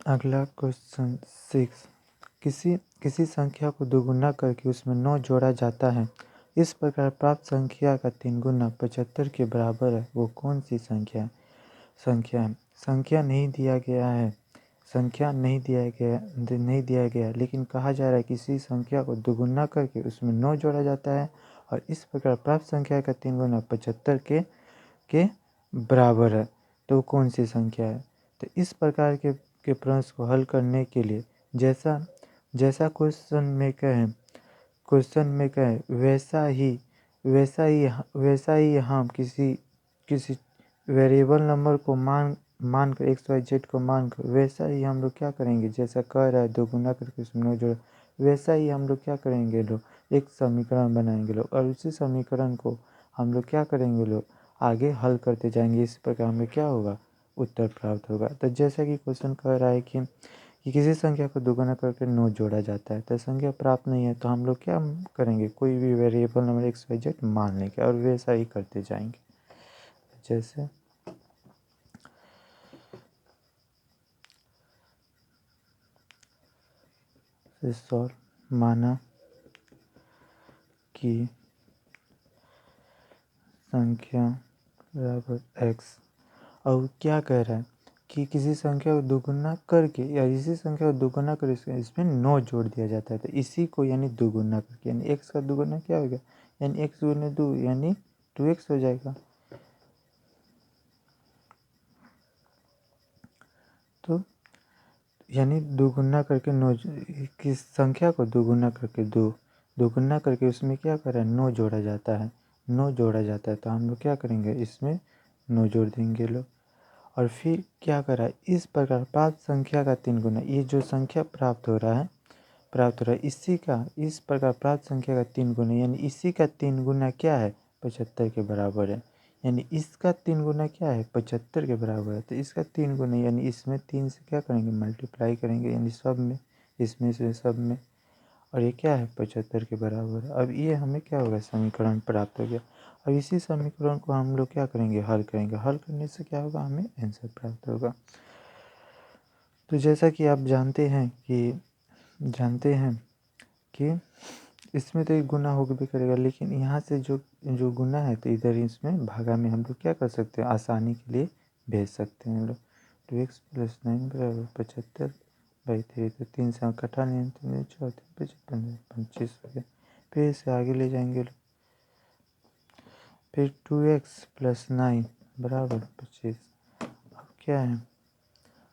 अगला क्वेश्चन 6। किसी संख्या को दोगुना करके उसमें 9 जोड़ा जाता है। इस प्रकार प्राप्त संख्या का 3 गुना 75 के बराबर है। वो कौन सी संख्या है? संख्या नहीं दिया गया है। नहीं दिया गया लेकिन कहा जा रहा है किसी संख्या को दोगुना करके उसमें 9 जोड़ा जाता है और इस प्रकार प्राप्त संख्या का 3 गुना 75 के बराबर है। तो कौन सी संख्या है? तो इस प्रकार के प्रश्न को हल करने के लिए जैसा क्वेश्चन में कहें वैसा ही हम किसी वेरिएबल नंबर को मान कर XYZ को मान कर वैसा ही हम लोग क्या करेंगे, जैसा कह रहा है दोगुना करके उसमें 9 जोड़ा, वैसा ही हम लोग क्या करेंगे लोग एक समीकरण बनाएंगे लोग और उसी समीकरण को हम लोग क्या करेंगे लोग आगे हल करते जाएंगे। इस प्रकार हमें क्या होगा, उत्तर प्राप्त होगा। तो जैसा कि क्वेश्चन कह रहा है कि किसी संख्या को दोगुना करके 9 जोड़ा जाता है तो संख्या प्राप्त नहीं है तो हम लोग क्या करेंगे, कोई भी वेरिएबल नंबर XYZ मान लेंगे और वैसा ही करते जाएंगे। जैसे सॉल्व माना कि संख्या बराबर x और क्या कह रहा है कि किसी संख्या को दोगुना करके या इसी संख्या को दोगुना करके इसमें 9 जोड़ दिया जाता है। तो इसी को यानी दोगुना करके यानी x का दोगुना क्या होगा, यानी x गुने 2 यानी 2x हो जाएगा। तो यानी दोगुना करके 9 किस संख्या को दोगुना करके दोगुना करके उसमें क्या कर रहा है 9 जोड़ा जाता है। 9 जोड़ा जाता है तो हम लोग क्या करेंगे, इसमें 9 जोड़ देंगे लोग और फिर क्या कर रहा है, इस प्रकार प्राप्त संख्या का 3 गुना, ये जो संख्या प्राप्त हो रहा है इसी का इस प्रकार प्राप्त संख्या का 3 गुना यानी इसी का 3 गुना क्या है 75 के बराबर है। यानी इसका 3 गुना क्या है 75 के बराबर है। तो इसका 3 गुना यानी इसमें 3 से क्या करेंगे मल्टीप्लाई करेंगे यानी सब में, इसमें से सब में, और ये क्या है 75 के बराबर है। अब ये हमें क्या होगा, समीकरण प्राप्त हो गया। अब इसी समीकरण को हम लोग क्या करेंगे, हल करेंगे। हल करने से क्या होगा, हमें आंसर प्राप्त होगा। तो जैसा कि आप जानते हैं कि इसमें तो एक गुना होगा भी करेगा लेकिन यहाँ से जो गुना है तो इधर इसमें भागा में हम लोग क्या कर सकते हैं, आसानी के लिए भेज सकते हैं लोग। 2x + 9 बराबर 75/3। तो 3 से कटा नहीं, 3 4 3 25 हो गया। फिर इसे आगे ले जाएंगे लोग। फिर 2x + 9 बराबर 25। अब क्या है,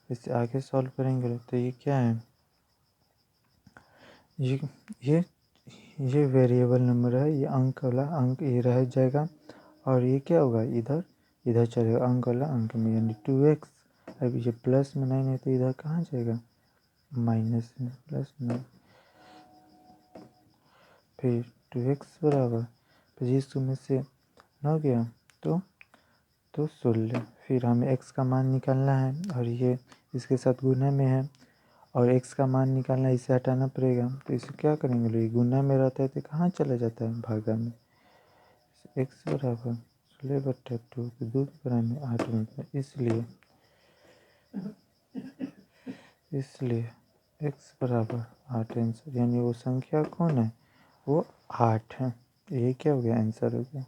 इसे आगे सॉल्व करेंगे लोग। तो ये क्या है, ये वेरिएबल नंबर है, ये अंक वाला अंक ये रह जाएगा और ये क्या होगा, इधर चलेगा अंक वाला अंक में यानी 2x। अब ये प्लस में 9 है तो इधर कहाँ जाएगा, माइनस में +9। फिर 2x बराबर 25 में से 9 गया तो 16। फिर हमें x का मान निकालना है और ये इसके साथ गुना में है और x का मान निकालना है, इसे हटाना पड़ेगा। तो इसे क्या करेंगे लोग, गुना में रहता है तो कहाँ चला जाता है, भागा में। x बराबर 16/2 तो 2 के बराबर में 8 मिलता है। इसलिए x बराबर 8 आंसर, यानी वो संख्या कौन है, वो 8 है। ये क्या हो गया, आंसर हो गया।